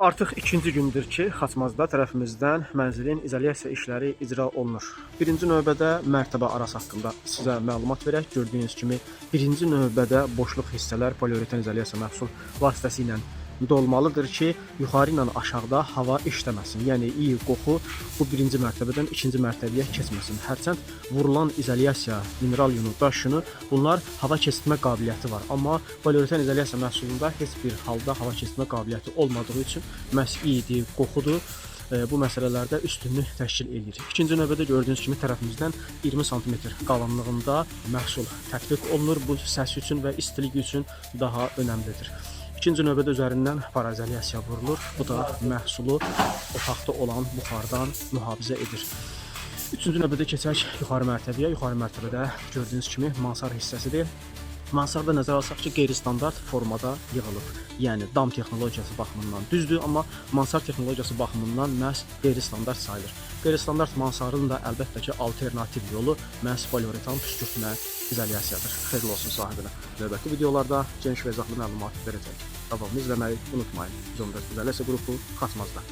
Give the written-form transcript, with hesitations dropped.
Artıq ikinci gündür ki, Xaçmazda tərəfimizdən mənzilin izolyasiya işləri icra olunur. Birinci növbədə mərtəbə arası haqqında sizə məlumat verək. Gördüyünüz kimi, birinci növbədə boşluq hissələr poliuretan izolyasiya məhsul vasitəsilə dolmalıdır ki, yuxarı ilə aşağıda hava işləməsin. Yəni, iyi qoxu bu birinci mərtəbədən ikinci mərtəbəyə keçməsin. Hərçənd vurulan izolyasiya, mineral yunu, daş yunu, bunlar hava keçirtmə qabiliyyəti var. Amma poliuretan izolyasiya məhsulunda heç bir halda hava keçirtmə qabiliyyəti olmadığı üçün məhz iyidir, qoxudur. Bu məsələlərdə üstünlük təşkil edir. İkinci növbədə gördüyünüz kimi tərəfimizdən 20 sm qalınlığında məhsul tətbiq olunur. Bu səs üçün və istilik üçün daha önəmlidir. İkinci növbədə üzərindən parazolyasiya vurulur. Bu da məhsulu otaqda olan buxardan mühafizə edir. Üçüncü növbədə keçək yuxarı mərtəbəyə. Yuxarı mərtəbədə gördüyünüz kimi mansard hissəsidir. Mansarda nəzərə alsaq ki, qeyri-standart formada yığılıb. Yəni, dam texnologiyası baxımından düzdür, amma mansard texnologiyası baxımından məhz qeyri-standart sayılır. Qeyri-standart mansardın da əlbəttə ki, alternativ yolu məhz poliuretan püskürtmə izolyasiyadır. Xeyirli olsun sahibinə. Növbəti videolarda geniş və izahlı məlumat verəcək. Davamını izləməyi unutmayın. 114 İzolyasiya qrupu Xaçmazda.